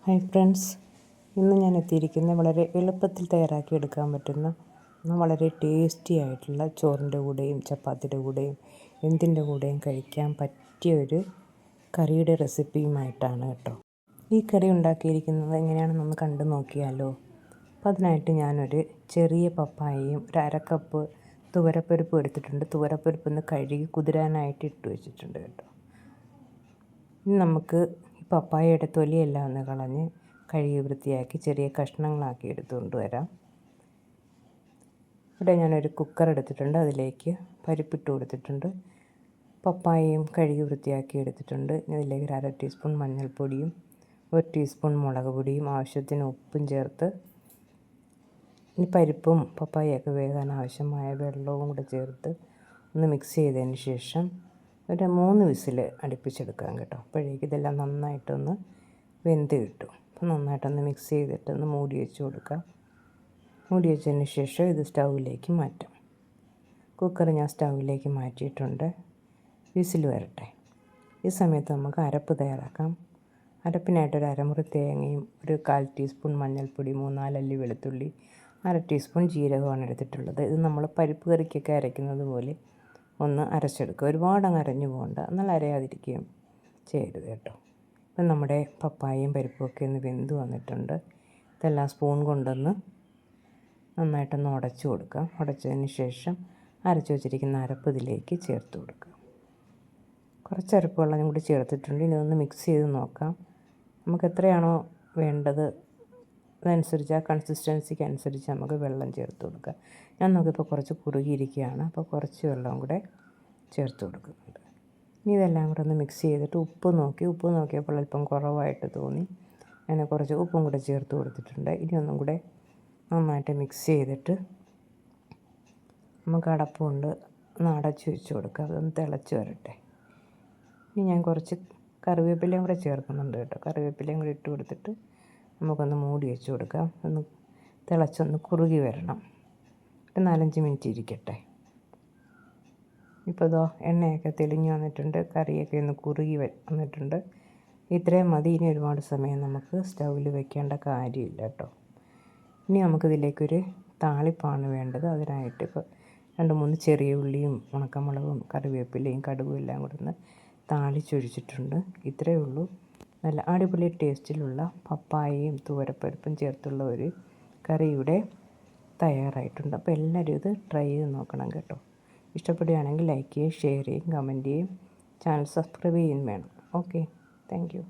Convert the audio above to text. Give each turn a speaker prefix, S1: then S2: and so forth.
S1: Hi friends, ഇന്ന് ഞാൻ എത്തിയിരിക്കുന്നത് വളരെ എളുപ്പത്തിൽ തയ്യാറാക്കിയെടുക്കാൻ പറ്റുന്ന വളരെ ടേസ്റ്റി ആയിട്ടുള്ള ചോറിൻ്റെ കൂടെയും ചപ്പാത്തിയുടെ കൂടെയും എന്തിൻ്റെ കൂടെയും കഴിക്കാൻ പറ്റിയ ഒരു കറിയുടെ റെസിപ്പിയുമായിട്ടാണ് കേട്ടോ. ഈ കറി ഉണ്ടാക്കിയിരിക്കുന്നത് എങ്ങനെയാണെന്നൊന്ന് കണ്ടു നോക്കിയാലോ. അപ്പം അതിനായിട്ട് ഞാനൊരു ചെറിയ പപ്പായയും ഒരു അരക്കപ്പ് തുവരപ്പരിപ്പ് എടുത്തിട്ടുണ്ട്. തുവരപ്പരിപ്പ് ഒന്ന് കഴുകി കുതിരാനായിട്ട് ഇട്ട് വെച്ചിട്ടുണ്ട് കേട്ടോ. ഇനി നമുക്ക് ഈ പപ്പായയുടെ തൊലിയെല്ലാം ഒന്ന് കളഞ്ഞ് കഴുകി വൃത്തിയാക്കി ചെറിയ കഷ്ണങ്ങളാക്കി എടുത്തുകൊണ്ട് വരാം. ഇവിടെ ഞാനൊരു കുക്കർ എടുത്തിട്ടുണ്ട്. അതിലേക്ക് പരിപ്പിട്ട് കൊടുത്തിട്ടുണ്ട്. പപ്പായയും കഴുകി വൃത്തിയാക്കി എടുത്തിട്ടുണ്ട്. ഇതിലേക്ക് ഒരു 1/2 ടീസ്പൂൺ മഞ്ഞൾപ്പൊടിയും 1 ടീസ്പൂൺ മുളക് പൊടിയും ആവശ്യത്തിന് ഉപ്പും ചേർത്ത് ഈ പരിപ്പും പപ്പായയൊക്കെ വേകാൻ ആവശ്യമായ വെള്ളവും കൂടെ ചേർത്ത് ഒന്ന് മിക്സ് ചെയ്തതിന് ശേഷം ഒരു 3 വിസിൽ അടുപ്പിച്ചെടുക്കാം കേട്ടോ. അപ്പോഴേക്കും ഇതെല്ലാം നന്നായിട്ടൊന്ന് വെന്ത് കിട്ടും. അപ്പോൾ നന്നായിട്ടൊന്ന് മിക്സ് ചെയ്തിട്ടൊന്ന് മൂടി വെച്ച് കൊടുക്കാം. മൂടി വെച്ചതിന് ശേഷം ഇത് സ്റ്റൗവിലേക്ക് മാറ്റാം. കുക്കർ ഞാൻ സ്റ്റൗവിലേക്ക് മാറ്റിയിട്ടുണ്ട്. വിസിൽ വരട്ടെ. ഈ സമയത്ത് നമുക്ക് അരപ്പ് തയ്യാറാക്കാം. അരപ്പിനായിട്ടൊരു അരമുറി തേങ്ങയും ഒരു 1/4 ടീസ്പൂൺ മഞ്ഞൾപ്പൊടി 3-4 അല്ലി വെളുത്തുള്ളി 1/2 ടീസ്പൂൺ ജീരകമാണ് എടുത്തിട്ടുള്ളത്. ഇത് നമ്മൾ പരിപ്പ് കറിക്കൊക്കെ അരയ്ക്കുന്നത് പോലെ ഒന്ന് അരച്ചെടുക്കുക. ഒരുപാട് അങ്ങ് അരഞ്ഞു പോകണ്ട, എന്നാൽ അരയാതിരിക്കുകയും ചെയ്യരുത് കേട്ടോ. ഇപ്പം നമ്മുടെ പപ്പായയും പരിപ്പും ഒക്കെ ഒന്ന് വെന്ത് വന്നിട്ടുണ്ട്. ഇതെല്ലാം സ്പൂൺ കൊണ്ടൊന്ന് നന്നായിട്ടൊന്ന് ഉടച്ചു കൊടുക്കാം. ഉടച്ചതിന് ശേഷം അരച്ച് വെച്ചിരിക്കുന്ന അരപ്പ് ഇതിലേക്ക് ചേർത്ത് കൊടുക്കുക. കുറച്ച് അരപ്പ് വെള്ളം കൂടി ചേർത്തിട്ടുണ്ട്. ഇനി ഒന്ന് മിക്സ് ചെയ്ത് നോക്കാം. നമുക്ക് എത്രയാണോ വേണ്ടത് അതനുസരിച്ച് ആ കൺസിസ്റ്റൻസിക്ക് അനുസരിച്ച് നമുക്ക് വെള്ളം ചേർത്ത് കൊടുക്കാം. ഞാൻ നോക്കിയപ്പോൾ കുറച്ച് കുറുകിയിരിക്കുകയാണ്. അപ്പോൾ കുറച്ച് വെള്ളം കൂടെ ചേർത്ത് കൊടുക്കുന്നുണ്ട്. ഇനി ഇതെല്ലാം കൂടെ ഒന്ന് മിക്സ് ചെയ്തിട്ട് ഉപ്പ് നോക്കിയപ്പോൾ അല്പം കുറവായിട്ട് തോന്നി. അങ്ങനെ കുറച്ച് ഉപ്പും കൂടെ ചേർത്ത് കൊടുത്തിട്ടുണ്ട്. ഇനി ഒന്നും കൂടെ നന്നായിട്ട് മിക്സ് ചെയ്തിട്ട് നമുക്ക് അടപ്പുകൊണ്ട് ഒന്ന് അടച്ച് വെച്ച് കൊടുക്കാം. അതൊന്ന് തിളച്ച് വരട്ടെ. ഇനി ഞാൻ കുറച്ച് കറിവേപ്പിലയും കൂടെ ചേർക്കുന്നുണ്ട് കേട്ടോ. കറിവേപ്പിലയും കൂടെ ഇട്ട് കൊടുത്തിട്ട് നമുക്കൊന്ന് മൂടി വെച്ച് കൊടുക്കാം. ഒന്ന് തിളച്ചൊന്ന് കുറുകി വരണം. ഒരു 4-5 മിനിറ്റ് ഇരിക്കട്ടെ. ഇപ്പോൾ ഇതോ എണ്ണയൊക്കെ തെളിഞ്ഞ് വന്നിട്ടുണ്ട്. കറിയൊക്കെ ഒന്ന് കുറുകി വന്നിട്ടുണ്ട്. ഇത്രയും മതി. ഇനി ഒരുപാട് സമയം നമുക്ക് സ്റ്റൗവിൽ വെക്കേണ്ട കാര്യമില്ല കേട്ടോ. ഇനി നമുക്കിതിലേക്കൊരു താളിപ്പാണ് വേണ്ടത്. അതിനായിട്ട് ഇപ്പോൾ 2-3 ചെറിയ ഉള്ളിയും ഉണക്കമുളകും കറിവേപ്പിലയും കടുകും എല്ലാം കൂടെ ഒന്ന് താളിച്ചൊഴിച്ചിട്ടുണ്ട്. ഇത്രയേ ഉള്ളൂ. നല്ല അടിപൊളി ടേസ്റ്റിലുള്ള പപ്പായയും തുവരപ്പരിപ്പും ചേർത്തുള്ള ഒരു കറി ഇവിടെ തയ്യാറായിട്ടുണ്ട്. അപ്പോൾ എല്ലാവരും ഇത് ട്രൈ ചെയ്ത് നോക്കണം കേട്ടോ. ഇഷ്ടപ്പെടുകയാണെങ്കിൽ ലൈക്ക് ചെയ്യുകയും ഷെയർ ചെയ്യുകയും കമൻറ്റ് ചെയ്യുകയും ചാനൽ സബ്സ്ക്രൈബ് ചെയ്യുകയും വേണം. Okay, thank you.